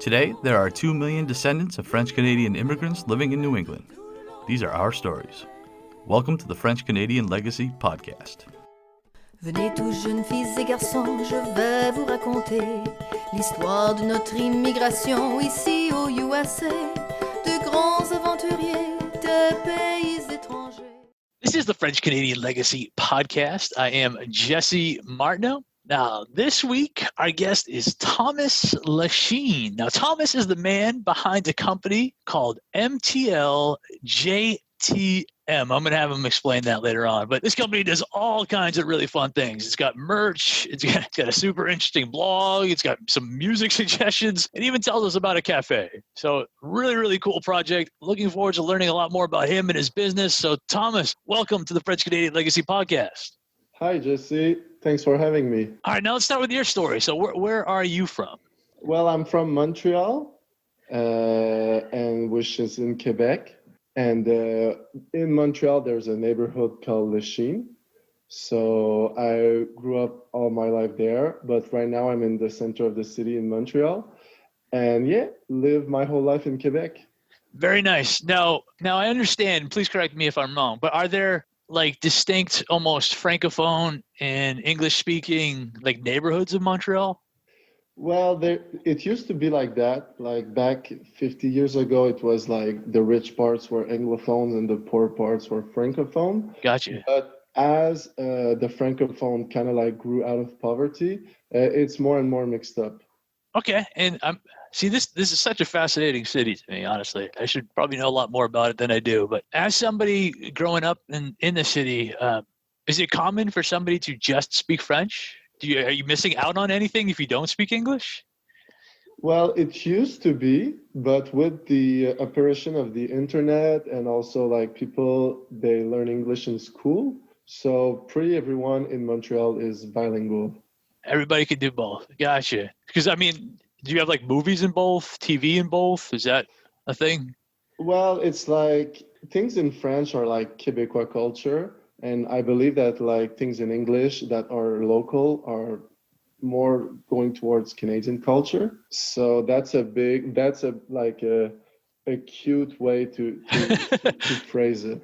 Today, there are 2 million descendants of French-Canadian immigrants living in New England. These are our stories. Welcome to the French-Canadian Legacy Podcast. Venez tous jeunes filles et garçons, je vais vous raconter l'histoire de notre immigration ici au USA, de grands aventuriers, de pays étrangers. This is the French-Canadian Legacy Podcast. I am Jesse Martineau. Now, this week, our guest is Thomas Lachine. Now, Thomas is the man behind a company called MTL JTM. I'm going to have him explain that later on. But this company does all kinds of really fun things. It's got merch. It's got a super interesting blog. It's got some music suggestions. It even tells us about a cafe. So really, really cool project. Looking forward to learning a lot more about him and his business. So Thomas, welcome to the French-Canadian Legacy Podcast. Hi, Jesse. Thanks for having me. All right, now let's start with your story. So where are you from? Well, I'm from Montreal, and which is in Quebec. And in Montreal, there's a neighborhood called Lachine. So I grew up all my life there, but right now I'm in the center of the city in Montreal. And yeah, live my whole life in Quebec. Very nice. Now I understand, please correct me if I'm wrong, but are there like distinct, almost Francophone and English-speaking like neighborhoods of Montreal? Well, it used to be like that. Like back 50 years ago, it was like the rich parts were Anglophones and the poor parts were Francophone. Gotcha. But as the Francophone kind of like grew out of poverty, it's more and more mixed up. Okay, and this is such a fascinating city to me, honestly. I should probably know a lot more about it than I do. But as somebody growing up in the city, is it common for somebody to just speak French? Are you missing out on anything if you don't speak English? Well, it used to be, but with the apparition of the internet and also like people, they learn English in school. So pretty everyone in Montreal is bilingual. Everybody can do both. Gotcha. Because, I mean, do you have like movies in both, TV in both? Is that a thing? Well, it's like things in French are like Quebecois culture. And I believe that like things in English that are local are more going towards Canadian culture. So that's a cute way to phrase it.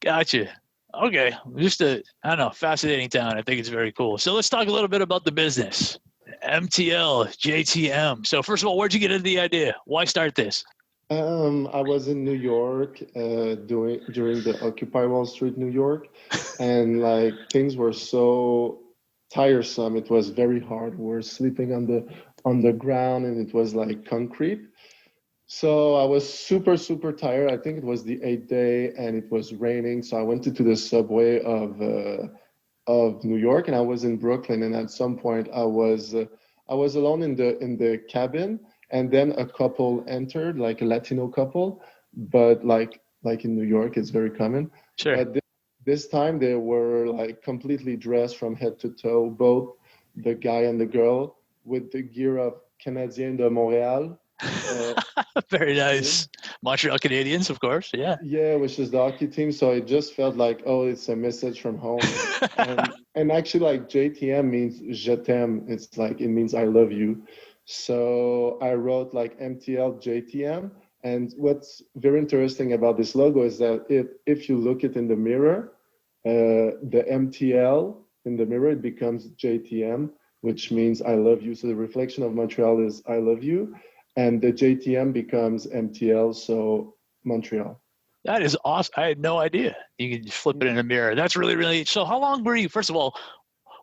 Gotcha. Okay. Just fascinating town. I think it's very cool. So let's talk a little bit about the business. MTL JTM. So first of all, where'd you get into the idea? Why start this? I was in New York during the Occupy Wall Street, New York, and like things were so tiresome. It was very hard. We were sleeping on the ground, and it was like concrete. So I was super, super tired. I think it was the 8th day, and it was raining. So I went into the subway of New York, and I was in Brooklyn. And at some point, I was alone in the cabin. And then a couple entered, like a Latino couple, but like in New York, it's very common. Sure. But this time they were like completely dressed from head to toe, both the guy and the girl, with the gear of Canadiens de Montréal. Very nice. Montreal Canadiens, of course. Yeah. Yeah, which is the hockey team. So it just felt like, oh, it's a message from home. and actually, like JTM means je t'aime. It's like it means I love you. So I wrote like MTL JTM. And what's very interesting about this logo is that if you look it in the mirror, the MTL in the mirror, it becomes JTM, which means I love you. So the reflection of Montreal is I love you. And the JTM becomes MTL, so Montreal. That is awesome. I had no idea. You can just flip it in a mirror. That's really, really. So how long were you, first of all,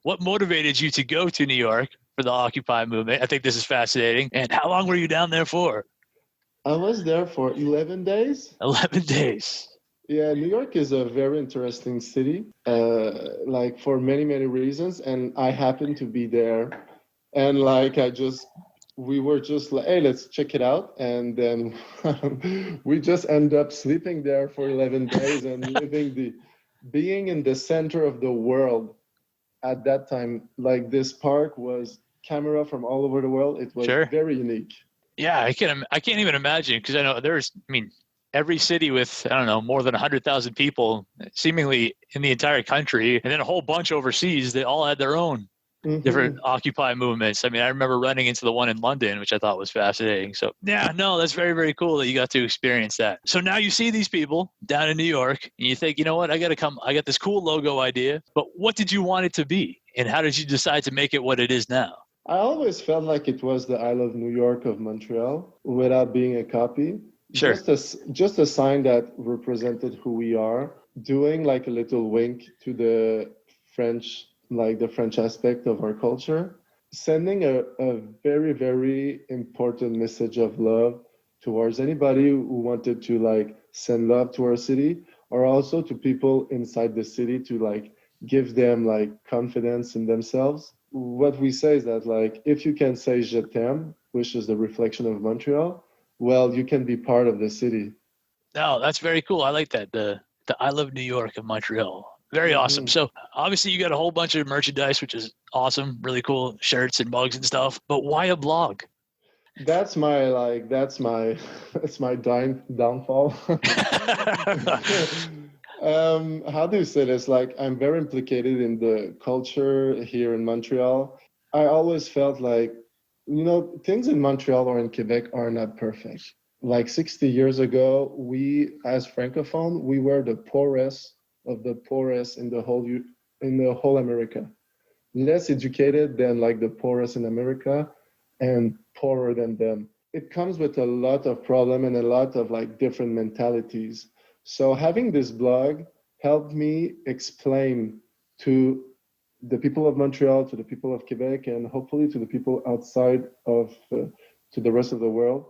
what motivated you to go to New York for the Occupy movement? I think this is fascinating. And how long were you down there for? I was there for 11 days. 11 days. Yeah, New York is a very interesting city, like for many, many reasons. And I happened to be there. And like we were just like, hey, let's check it out. And then we just end up sleeping there for 11 days and being in the center of the world. At that time, like this park was camera from all over the world. It was Sure. Very unique. Yeah, I can't even imagine, because I know every city with, I don't know, more than 100,000 people seemingly in the entire country, and then a whole bunch overseas, they all had their own different Occupy movements. I mean, I remember running into the one in London, which I thought was fascinating. So yeah, no, that's very, very cool that you got to experience that. So now you see these people down in New York and you think, you know what, I got this cool logo idea, but what did you want it to be? And how did you decide to make it what it is now? I always felt like it was the I Love New York of Montreal without being a copy. Sure. Just a sign that represented who we are, doing like a little wink to the French, like the French aspect of our culture, sending a very, very important message of love towards anybody who wanted to like send love to our city, or also to people inside the city to like give them like confidence in themselves. What we say is that like if you can say je t'aime, which is the reflection of Montreal, well, you can be part of the city. No, that's very cool. I like that. The I Love New York of Montreal. Very awesome. So obviously you got a whole bunch of merchandise, which is awesome, really cool shirts and mugs and stuff. But why a blog? That's my that's my downfall. How do you say this? Like I'm very implicated in the culture here in Montreal. I always felt like, things in Montreal or in Quebec are not perfect. Like 60 years ago, we as Francophone, we were the poorest of the poorest in the whole America. Less educated than like the poorest in America and poorer than them. It comes with a lot of problem and a lot of like different mentalities. So having this blog helped me explain to the people of Montreal, to the people of Quebec, and hopefully to the people outside of, to the rest of the world,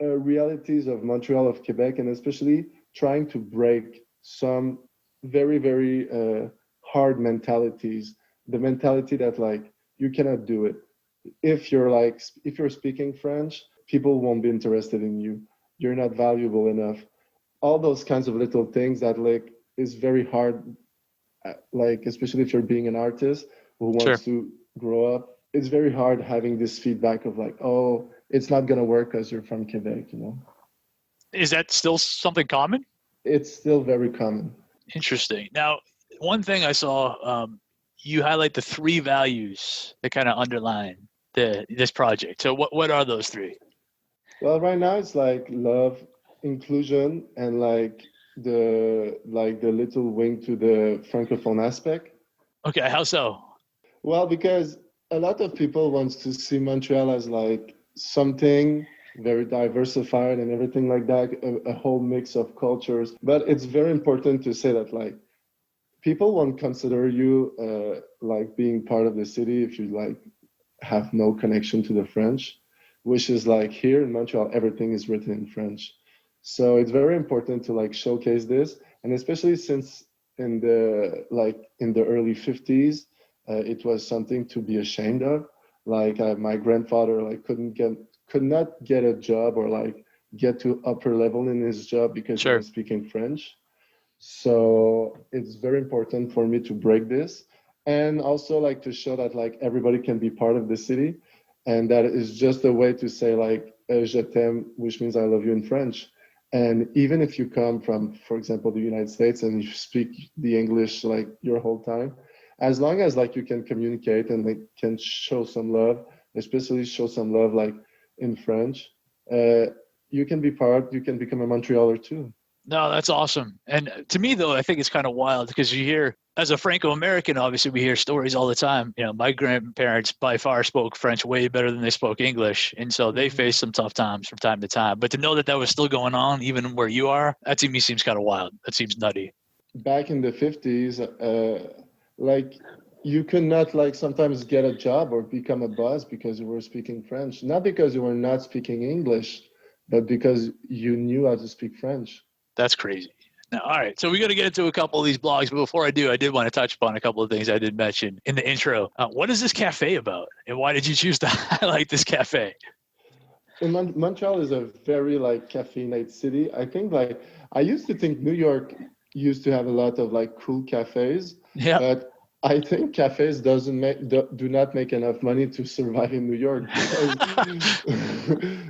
realities of Montreal, of Quebec, and especially trying to break some very, very hard mentalities. The mentality that like, you cannot do it. If you're speaking French, people won't be interested in you. You're not valuable enough. All those kinds of little things that like is very hard, like especially if you're being an artist who wants to grow up. It's very hard having this feedback of like, oh, it's not gonna work because you're from Quebec, Is that still something common? It's still very common. Interesting. Now, one thing I saw, you highlight the 3 values that kind of underline this project. So what are those 3? Well, right now it's like love, inclusion, and like the little wing to the francophone aspect. Okay, how so? Well, because a lot of people wants to see Montreal as like something very diversified and everything like that, a whole mix of cultures. But it's very important to say that like people won't consider you like being part of the city if you like have no connection to the French, which is like here in Montreal, everything is written in French. So it's very important to like showcase this, and especially since in the early 50s, it was something to be ashamed of. Like my grandfather like could not get a job or like get to upper level in his job because he was speaking French. So it's very important for me to break this, and also like to show that like everybody can be part of the city, and that is just a way to say like je t'aime, which means I love you in French. And even if you come from, for example, the United States and you speak the English like your whole time, as long as like you can communicate and like can show some love, especially show some love like in French, you can become a Montrealer too. No, that's awesome. And to me, though, I think it's kind of wild because you hear, as a Franco-American, obviously we hear stories all the time. My grandparents by far spoke French way better than they spoke English. And so they faced some tough times from time to time. But to know that that was still going on, even where you are, that to me seems kind of wild. That seems nutty. Back in the 50s, like you could not like sometimes get a job or become a boss because you were speaking French. Not because you were not speaking English, but because you knew how to speak French. That's crazy. Now, all right, so we got to get into a couple of these blogs, but before I do, I did want to touch upon a couple of things I did mention in the intro. What is this cafe about, and why did you choose to highlight this cafe? Montreal is a very like caffeinated city. I think like I used to think New York used to have a lot of like cool cafes, but I think cafes do not make enough money to survive in New York.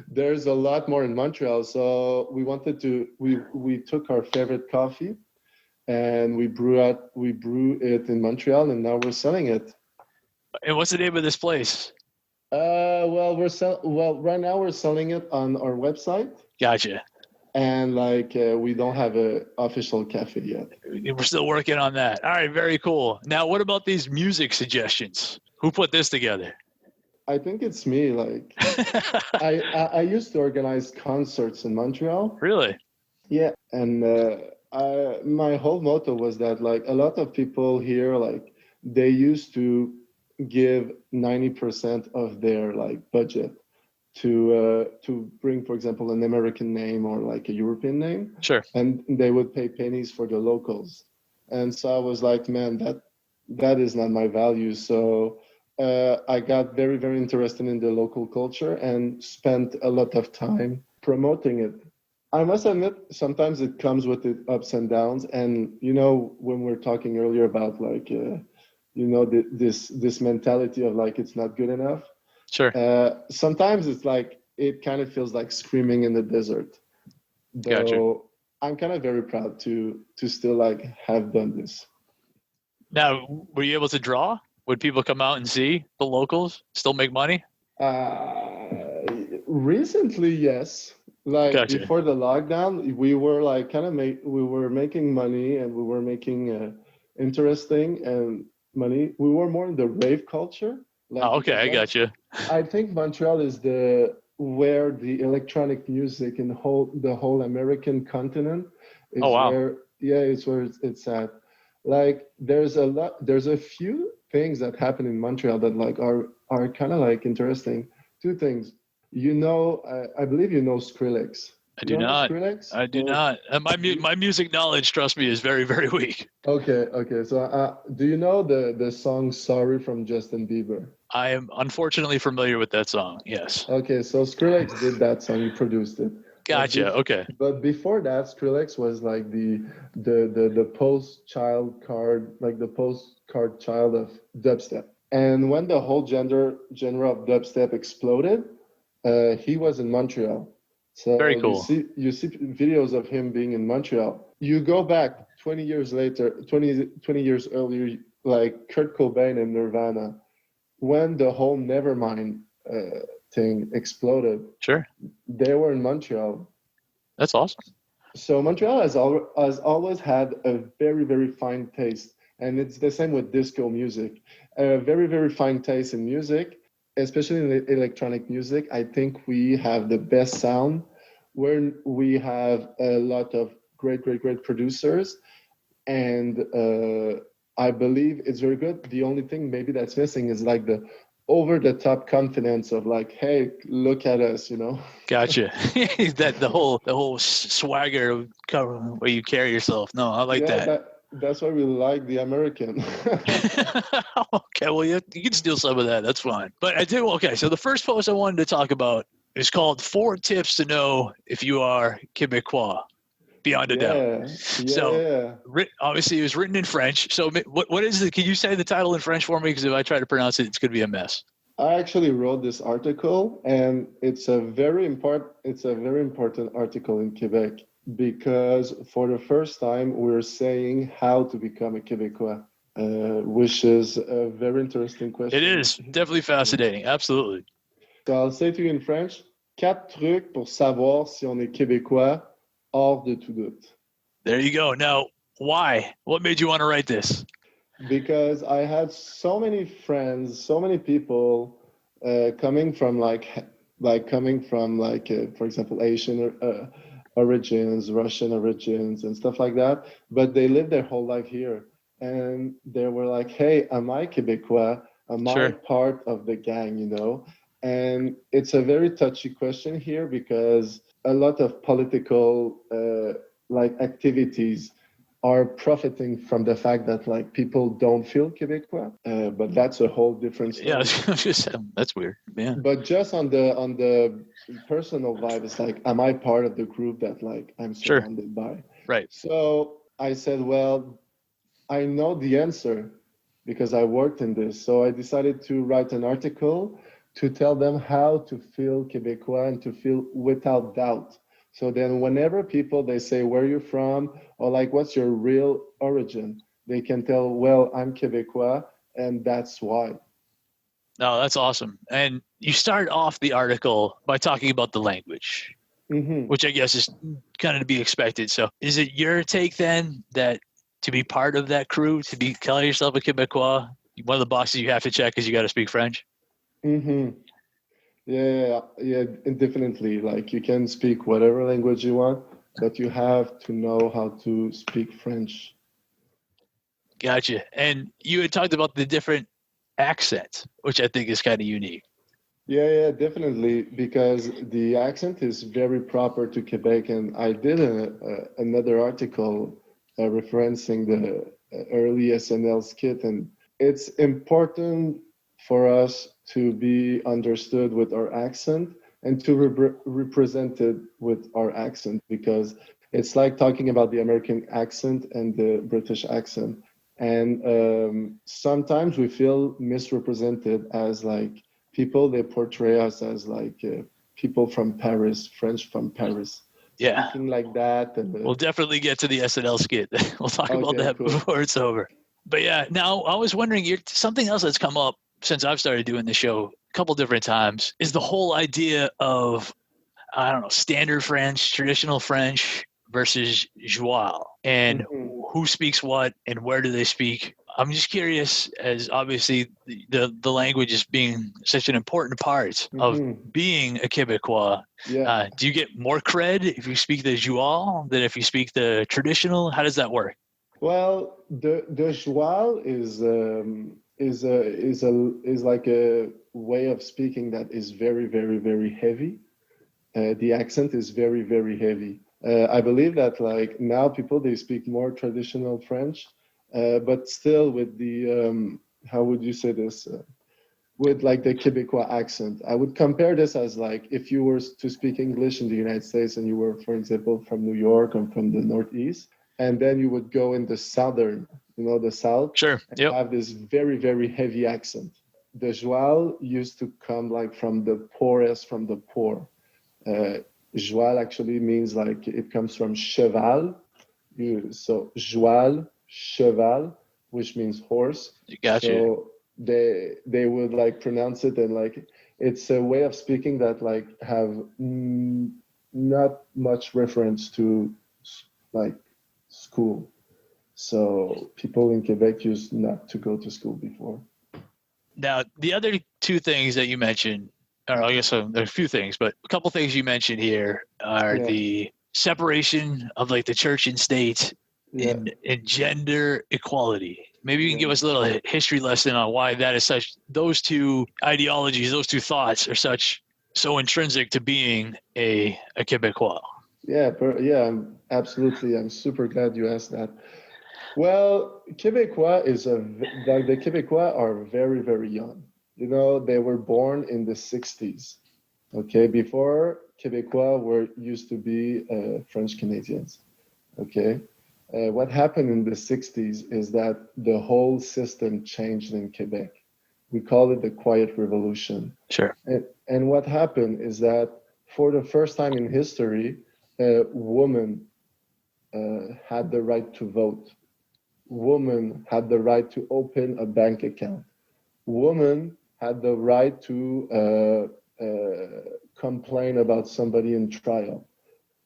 There's a lot more in Montreal. So we took our favorite coffee and we brew it in Montreal, and now we're selling it. And what's the name of this place? Well, right now we're selling it on our website, Gotcha. and we don't have a official cafe yet. We're still working on that. All right, very cool. Now, what about these music suggestions? Who put this together? I think it's me. I used to organize concerts in Montreal. Really? Yeah, and my whole motto was that a lot of people here they used to give 90% of their budget to bring, for example, an American name or a European name. Sure. And they would pay pennies for the locals. And so I was like, man, that is not my value. So I got very, very interested in the local culture and spent a lot of time promoting it. I must admit, sometimes it comes with the ups and downs. And, when we're talking earlier about this mentality of it's not good enough. Sure. Sometimes it's it kind of feels like screaming in the desert. Though Gotcha. I'm kind of very proud to still have done this. Now, were you able to draw? Would people come out and see the locals still make money? Recently, yes. Gotcha. Before the lockdown, we were we were making money, and we were making interesting and money. We were more in the rave culture. Okay, I got you. I think Montreal is where the electronic music in the whole American continent is. Oh, wow. It's where it's at. There's a few things that happen in Montreal that are kind of interesting. Two things. I believe you know Skrillex. I do not. Skrillex? I do not. My music knowledge, trust me, is very, very weak. Okay. So do you know the song "Sorry" from Justin Bieber? I am unfortunately familiar with that song. Yes. Okay, so Skrillex did that song. He produced it. Gotcha. Okay. But before that, Skrillex was the postcard child of dubstep. And when the whole genre of dubstep exploded, he was in Montreal. So very cool. You see videos of him being in Montreal. You go back 20 years later, 20 years earlier, Kurt Cobain and Nirvana, when the whole Nevermind thing exploded. Sure. They were in Montreal. That's awesome. So Montreal has always had a very, very fine taste. And it's the same with disco music. A very, very fine taste in music, especially in electronic music. I think we have the best sound, where we have a lot of great producers. And I believe it's very good. The only thing maybe that's missing is the over-the-top confidence of hey, look at us, Gotcha. That the whole swagger where you carry yourself. No, I like that. That's why we like the American. Okay, well, you can steal some of that. That's fine. But I do. Okay, so the first post I wanted to talk about is called 4 Tips to Know If You Are Québécois. Beyond a doubt. So obviously it was written in French. So what is it? Can you say the title in French for me? Because if I try to pronounce it, it's going to be a mess. I actually wrote this article, and it's a very important article in Quebec, because for the first time we're saying how to become a Québécois, which is a very interesting question. It is definitely fascinating. Absolutely. So I'll say to you in French: 4 trucs pour savoir si on est Québécois. Hors de tout doute. There you go. Now, why? What made you want to write this? Because I had so many friends, so many people coming from for example, Asian origins, Russian origins, and stuff like that. But they lived their whole life here, and they were like, "Hey, am I Québécois? Am I part of the gang?" And it's a very touchy question here, because a lot of political activities are profiting from the fact that people don't feel Québécois, but that's a whole different story. Yeah, that's weird. Yeah. But just on the personal vibe, it's am I part of the group that I'm surrounded by? Right. So I said, well, I know the answer because I worked in this. So I decided to write an article to tell them how to feel Québécois and to feel without doubt. So then whenever they say, where are you from? Or what's your real origin? They can tell, well, I'm Québécois, and that's why. No, that's awesome. And you start off the article by talking about the language, which I guess is kind of to be expected. So is it your take then that to be part of that crew, to be calling yourself a Quebecois, one of the boxes you have to check is you got to speak French? Yeah, definitely. Like you can speak whatever language you want, but you have to know how to speak French. Gotcha. And you had talked about the different accents, which I think is kind of unique. Yeah, definitely, because the accent is very proper to Quebec. And I did another article referencing the early SNL skit, and it's important for us to be understood with our accent and to represented with our accent, because it's like talking about the American accent and the British accent. And sometimes we feel misrepresented as like people, they portray us as like people from Paris, French from Paris, Yeah. speaking like that. And we'll definitely get to the SNL skit. We'll talk about Okay, that cool. before it's over. But yeah, now I was wondering, something else that's come up since I've started doing the show a couple different times is the whole idea of, I don't know, standard French, traditional French versus joual, and who speaks what and where do they speak. I'm just curious, as obviously the language is being such an important part of being a Quebecois. Yeah. Do you get more cred if you speak the joual than if you speak the traditional? How does that work? Well, the joual is like a way of speaking that is very, very, very heavy. The accent is very, very heavy. I believe that like now people, they speak more traditional French, but still with the how would you say this? With like the Quebecois accent. I would compare this as like if you were to speak English in the United States and you were, for example, from New York or from the Northeast, and then you would go in the Southern, the South, Sure. and have this very, very heavy accent. The joual used to come like from the poorest, from the poor. Joual actually means like it comes from cheval. So joual, cheval, which means horse. Gotcha. So they would like pronounce it, and like it's a way of speaking that like have not much reference to like school. So people in Quebec used not to go to school before. Now, the other two things that you mentioned, or I guess there are a few things, but a couple things you mentioned here are the separation of like the church and state and gender equality. Maybe you can give us a little history lesson on why that is such, those two ideologies, those two thoughts are so intrinsic to being a Quebecois. Yeah, absolutely. I'm super glad you asked that. Well, Quebecois the Quebecois are very, very young. They were born in the 60s. Okay, before Quebecois used to be French Canadians. Okay, what happened in the 60s is that the whole system changed in Quebec. We call it the Quiet Revolution. Sure. And what happened is that for the first time in history, women had the right to vote. Women had the right to open a bank account. Women had the right to complain about somebody in trial.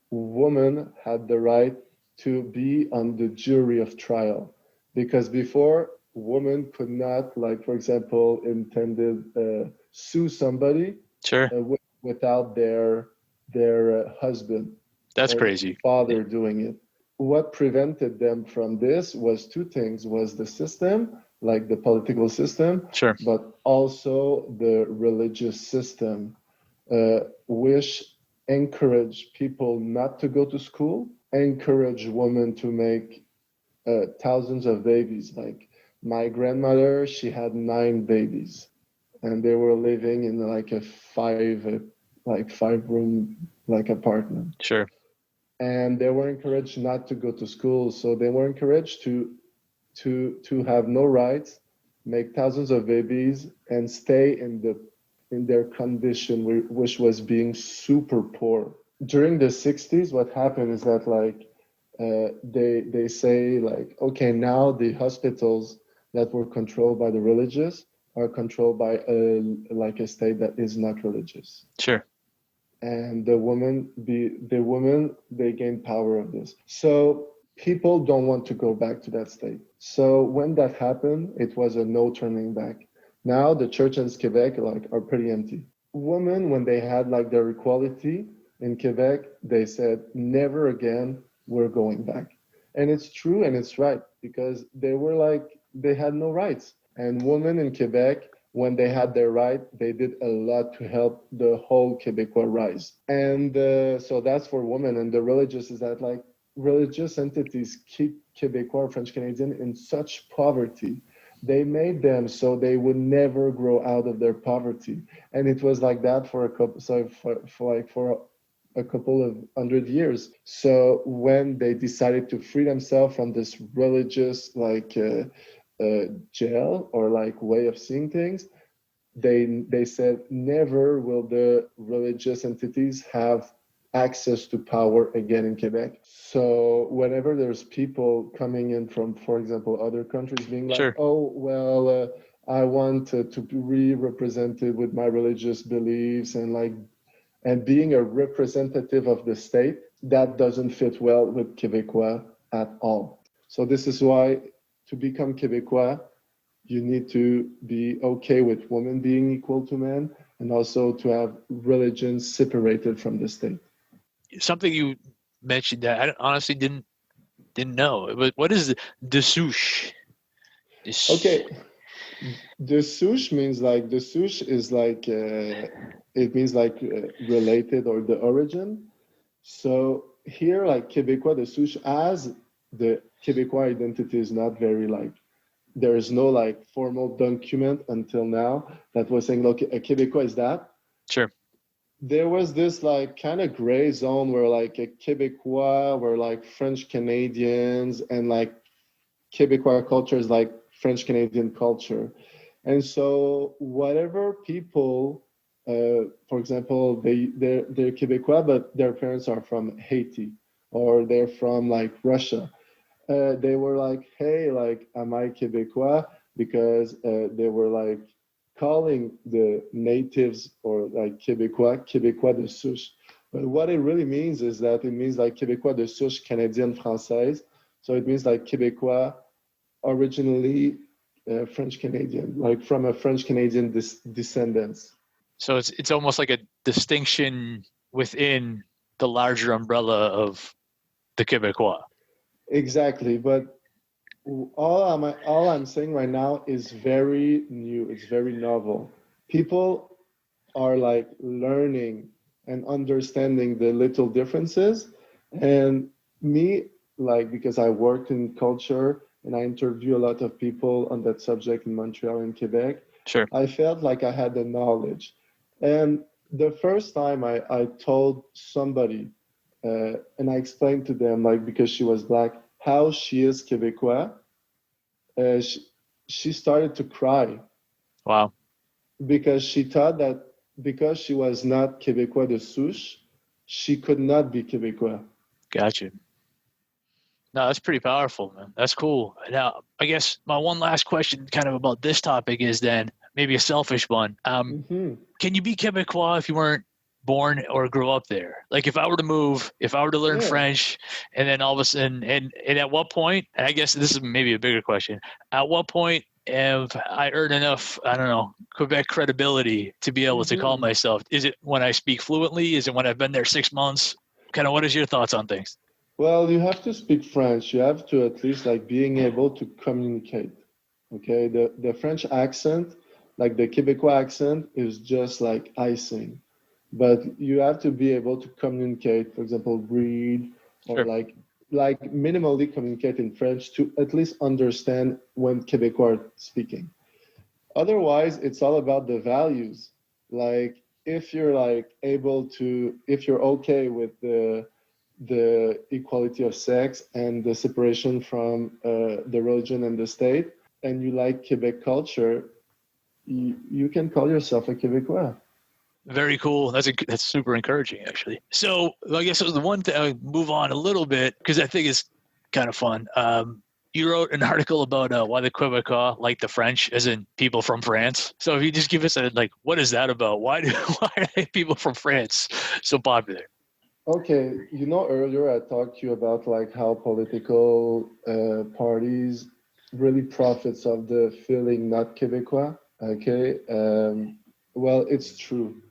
Women had the right to be on the jury of trial, because before, women could not, like, for example, sue somebody without their husband. That's crazy. Father doing it. What prevented them from this was two things: was the system, like the political system, but also the religious system, which encourage people not to go to school, encourage women to make thousands of babies. Like my grandmother, she had 9 babies, and they were living in like a 5-room like apartment. Sure. And they were encouraged not to go to school, so they were encouraged to have no rights, make thousands of babies, and stay in their condition, which was being super poor. During the 60s, what happened is that like they say like, okay, now the hospitals that were controlled by the religious, are controlled by a state that is not religious. Sure. And the women they gain power of this. So people don't want to go back to that state. So when that happened, it was a no turning back. Now the church in Quebec are pretty empty. Women, when they had their equality in Quebec, they said never again we're going back. And it's true and it's right, because they had no rights. And women in Quebec, when they had their right, they did a lot to help the whole Quebecois rise. And so that's for women. And the religious is that religious entities keep Quebecois, French Canadian in such poverty. They made them so they would never grow out of their poverty. And it was like that for a couple of 100 years. So when they decided to free themselves from this religious jail or way of seeing things, they said never will the religious entities have access to power again in Quebec. So whenever there's people coming in from, for example, other countries being like, Sure. oh, well, I want to be represented with my religious beliefs and being a representative of the state, that doesn't fit well with Quebecois at all. So this is why to become Quebecois, you need to be okay with women being equal to men, and also to have religion separated from the state. Something you mentioned that I honestly didn't know. What is the souche? Okay. The souche means the souche is it means related or the origin. So here, Quebecois, the souche, as the Quebecois identity is not very there is no formal document until now that was saying, look, a Quebecois is that. Sure. There was this kind of gray zone where a Quebecois were French Canadians, and Quebecois culture is French Canadian culture. And so whatever people, for example, they're Quebecois, but their parents are from Haiti, or they're from Russia. They were hey, am I Quebecois? Because they were calling the natives or Quebecois de souche. But what it really means is that it means Quebecois de souche Canadienne Française. So it means Quebecois originally French Canadian, from a French Canadian descendants. So it's almost like a distinction within the larger umbrella of the Quebecois. Exactly, but all I'm saying right now is very new. It's very novel. People are learning and understanding the little differences. And me, because I worked in culture and I interview a lot of people on that subject in Montreal and Quebec, sure, I felt like I had the knowledge. And the first time I told somebody, and I explained to them, because she was Black, how she is Quebecois, she started to cry. Wow. Because she thought that because she was not Quebecois de souche, she could not be Quebecois. Gotcha. No, that's pretty powerful, man. That's cool. Now, I guess my one last question kind of about this topic is then maybe a selfish one. Can you be Quebecois if you weren't born or grew up there? If I were to move, if I were to learn French, and then all of a sudden, and at what point, and I guess this is maybe a bigger question, at what point have I earned enough, I don't know, Quebec credibility to be able to call myself? Is it when I speak fluently? Is it when I've been there 6 months? Kind of what is your thoughts on things? Well, you have to speak French. You have to at least being able to communicate. Okay, the French accent, the Quebecois accent, is just icing. But you have to be able to communicate, for example, read, or sure, minimally communicate in French to at least understand when Quebecois are speaking. Otherwise, it's all about the values. If you're if you're okay with the equality of sex and the separation from the religion and the state, and you like Quebec culture, you can call yourself a Quebecois. Very cool. That's super encouraging, actually. So I guess the one thing, I'll move on a little bit because I think it's kind of fun. You wrote an article about why the Quebecois like the French, as in people from France. So if you just give us what is that about? Why are people from France so popular? Okay, earlier I talked to you about like how political parties really profits of the feeling not Quebecois. Okay, well, it's true.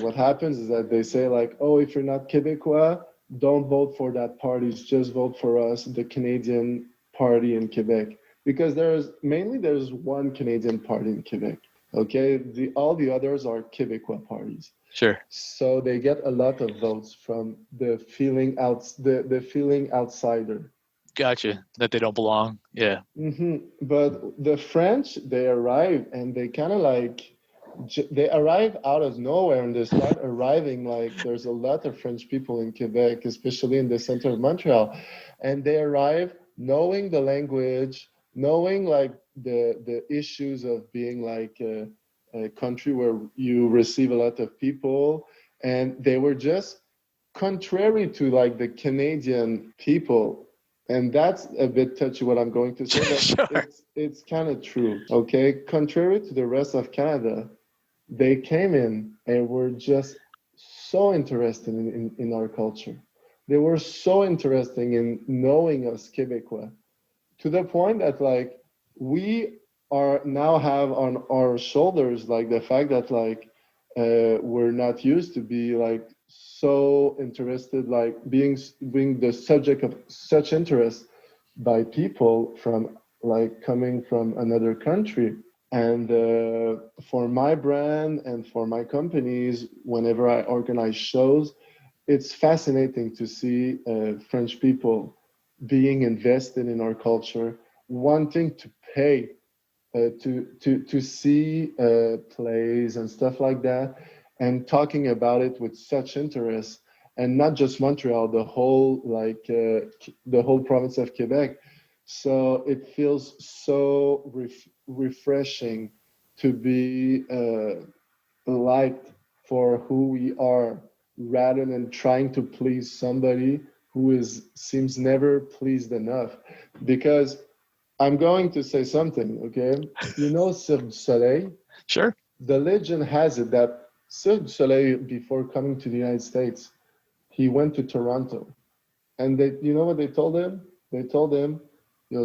What happens is that they say like, oh, if you're not Quebecois, don't vote for that party. Just vote for us, the Canadian party in Quebec, because there's one Canadian party in Quebec. Okay, all the others are Quebecois parties. Sure. So they get a lot of votes from the feeling outsider. Gotcha. That they don't belong. Yeah. But the French, they arrive and they kind of they arrive out of nowhere and they start arriving like there's a lot of French people in Quebec, especially in the center of Montreal, and they arrive knowing the language, knowing like the issues of being like a country where you receive a lot of people, and they were just contrary to like the Canadian people. And that's a bit touchy what I'm going to say, but Sure. it's kind of true. Okay, contrary to the rest of Canada, they came in and were just so interested in our culture. They were so interested in knowing us Quebecois, to the point that like we are now have on our shoulders like the fact that like we're not used to be like so interested, like being the subject of such interest by people from like coming from another country. And for my brand and for my companies, whenever I organize shows, it's fascinating to see French people being invested in our culture, wanting to pay to see plays and stuff like that, and talking about it with such interest. And not just Montreal, the whole province of Quebec. So it feels so refreshing to be liked for who we are, rather than trying to please somebody who seems never pleased enough. Because I'm going to say something, okay? Cirque du Soleil? Sure. The legend has it that Cirque du Soleil, before coming to the United States, he went to Toronto. And you know what they told him? They told him,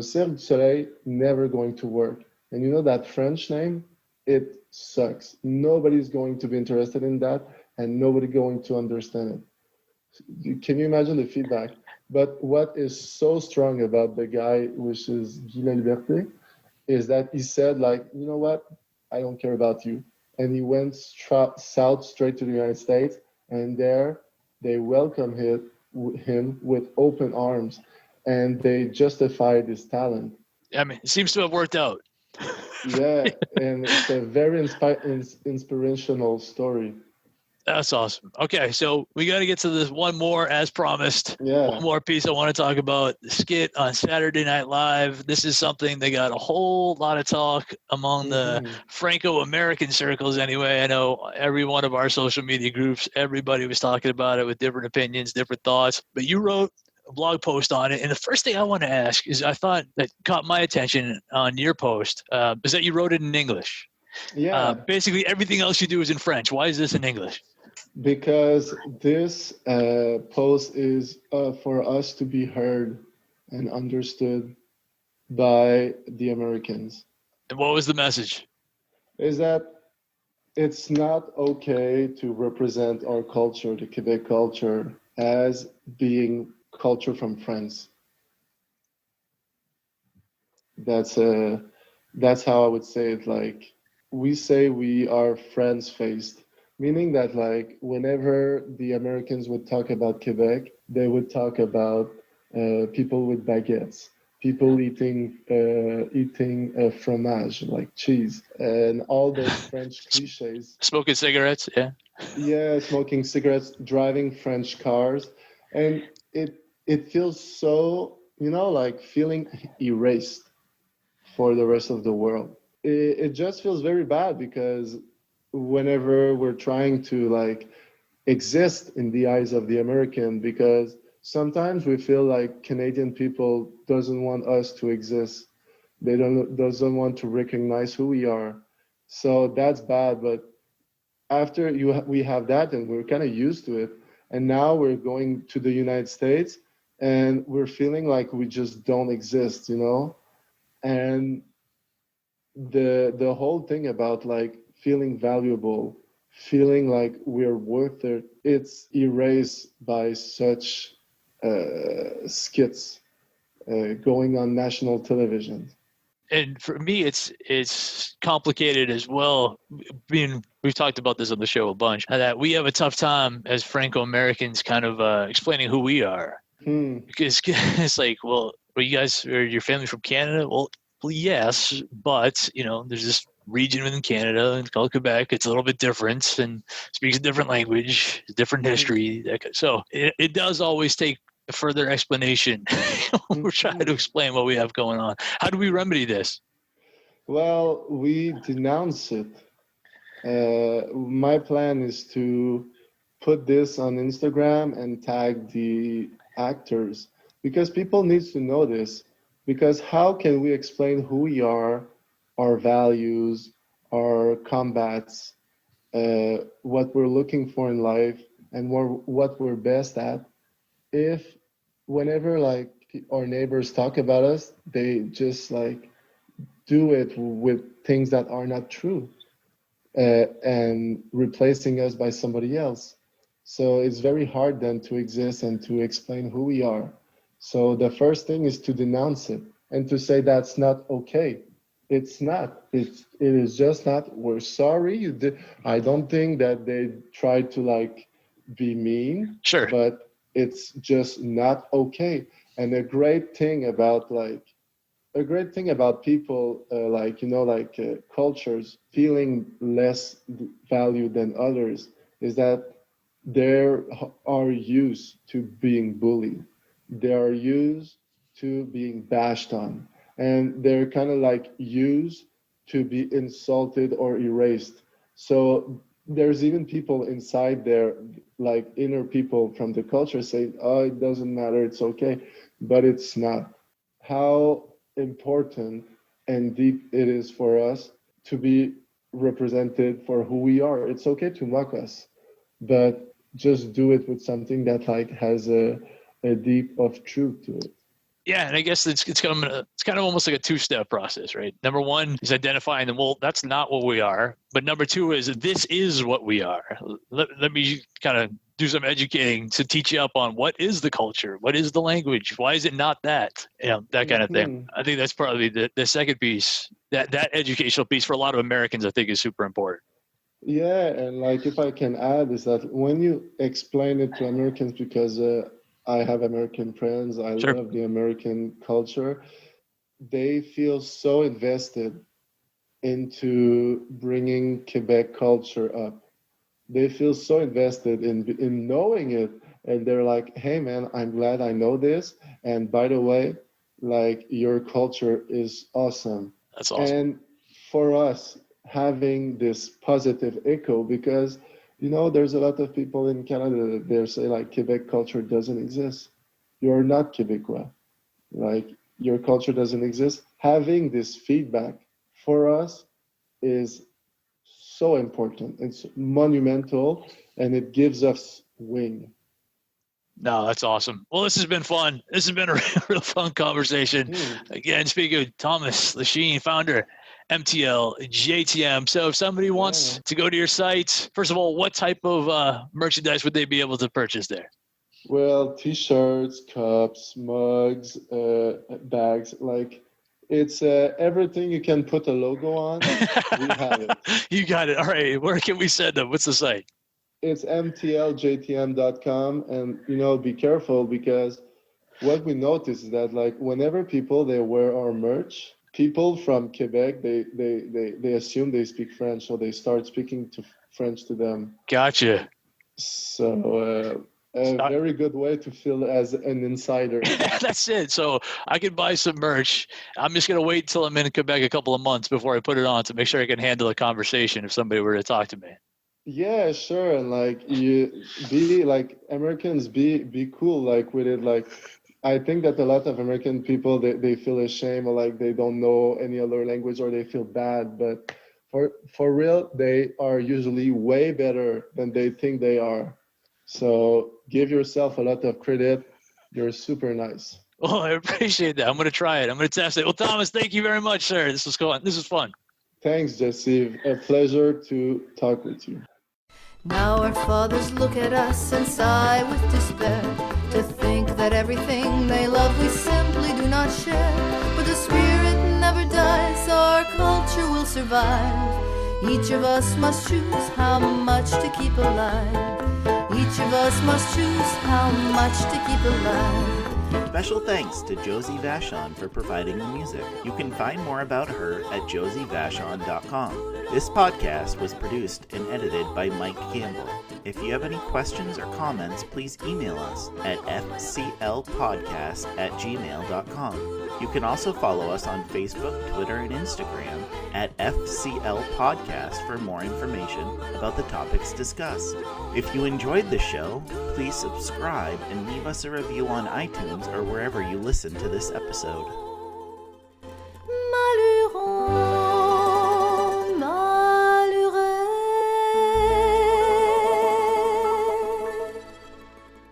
Cirque du Soleil never going to work. And you know that French name? It sucks. Nobody's going to be interested in that, and nobody going to understand it. Can you imagine the feedback? But what is so strong about the guy, which is Guy Laliberté, is that he said, like, you know what? I don't care about you. And he went south straight to the United States, and there they welcomed him with open arms, and they justified his talent. I mean, it seems to have worked out. Yeah, and it's a very inspirational story. That's awesome. Okay, so we got to get to this one more, as promised. Yeah. One more piece I want to talk about, the skit on Saturday Night Live. This is something they got a whole lot of talk among the Franco-American circles anyway. I know every one of our social media groups, everybody was talking about it with different opinions, different thoughts. But you wrote a blog post on it. And the first thing I want to ask is, I thought that caught my attention on your post is that you wrote it in English. Yeah. Basically, everything else you do is in French. Why is this in English? Because this post is for us to be heard and understood by the Americans. And what was the message? Is that it's not okay to represent our culture, the Quebec culture, as being culture from France. That's how I would say it. Like, we say we are France-faced, meaning that like whenever the Americans would talk about Quebec, they would talk about people with baguettes, people eating fromage, like cheese, and all those French cliches. Smoking cigarettes, yeah. Yeah, smoking cigarettes, driving French cars, and it feels so, like feeling erased for the rest of the world. It just feels very bad, because whenever we're trying to like exist in the eyes of the American, because sometimes we feel like Canadian people doesn't want us to exist. They doesn't want to recognize who we are. So that's bad. But after we have that, and we're kind of used to it, and now we're going to the United States, and we're feeling like we just don't exist, you know. And the whole thing about like feeling valuable, feeling like we're worth it, it's erased by such skits going on national television. And for me, it's complicated as well. We've talked about this on the show a bunch, that we have a tough time as Franco-Americans kind of explaining who we are. Because it's like, well, are you guys, are your family from Canada? Well, yes, but, you know, there's this region within Canada, and it's called Quebec. It's a little bit different and speaks a different language, different history. So it does always take a further explanation. We're trying to explain what we have going on. How do we remedy this? Well, we denounce it. My plan is to put this on Instagram and tag the actors, because people need to know this. Because how can we explain who we are, our values, our combats, what we're looking for in life, and what we're best at, if whenever like our neighbors talk about us, they just like do it with things that are not true, and replacing us by somebody else. So it's very hard then to exist and to explain who we are. So the first thing is to denounce it and to say that's not okay. It's not. It is just not. We're sorry. You did. I don't think that they tried to like be mean. Sure. But it's just not okay. And a great thing about people like, you know, like cultures feeling less valued than others is that they are used to being bullied. They are used to being bashed on, and they're kind of like used to be insulted or erased. So there's even people inside there, like inner people from the culture saying, oh, it doesn't matter, it's okay. But it's not. How important and deep it is for us to be represented for who we are. It's okay to mock us, but just do it with something that like has a deep of truth to it. Yeah, and I guess it's kind of almost like a two-step process, right? Number one is identifying them. Well, that's not what we are. But number two is this is what we are. Let me kind of do some educating to teach you up on what is the culture, what is the language, why is it not that, you know, that kind of thing. I think that's probably the second piece. That educational piece for a lot of Americans, I think, is super important. Yeah, and like if I can add is that when you explain it to Americans, because I have American friends, I Sure. love the American culture, they feel so invested into bringing Quebec culture up. They feel so invested in knowing it, and they're like, hey man, I'm glad I know this, and by the way, like your culture is awesome. That's awesome. And for us, having this positive echo, because you know there's a lot of people in Canada, they say like Quebec culture doesn't exist, you're not Quebecois, like your culture doesn't exist. Having this feedback for us is so important. It's monumental, and it gives us wing. No, that's awesome. Well, this has been fun. This has been a real fun conversation. Again, speaking of Thomas Lachine, founder, MTL JTM. So if somebody wants to go to your site, first of all, what type of merchandise would they be able to purchase there? Well, t-shirts, cups, mugs, bags, like it's everything you can put a logo on. We have it. You got it. All right. Where can we send them? What's the site? It's mtljtm.com, and you know, be careful, because what we notice is that like whenever people they wear our merch, people from Quebec they assume they speak French, so they start speaking French to them. Gotcha. So a very good way to feel as an insider. That's it. So I can buy some merch. I'm just going to wait until I'm in Quebec a couple of months before I put it on to make sure I can handle a conversation if somebody were to talk to me. Yeah, sure. And like you be like Americans be cool like with it. Like I think that a lot of American people they feel ashamed or like they don't know any other language or they feel bad. But for real, they are usually way better than they think they are. So give yourself a lot of credit. You're super nice. Oh, I appreciate that. I'm going to try it. I'm going to test it. Well, Thomas, thank you very much, sir. This was fun. This was fun. Thanks, Jesse. A pleasure to talk with you. Now our fathers look at us and sigh with despair, to think that everything they love we simply do not share. But the spirit never dies, our culture will survive. Each of us must choose how much to keep alive. Each of us must choose how much to keep alive. Special thanks to Josie Vachon for providing the music. You can find more about her at josievachon.com. This podcast was produced and edited by Mike Campbell. If you have any questions or comments, please email us at fclpodcast@gmail.com. You can also follow us on Facebook, Twitter, and Instagram at FCL Podcast for more information about the topics discussed. If you enjoyed the show, please subscribe and leave us a review on iTunes or wherever you listen to this episode.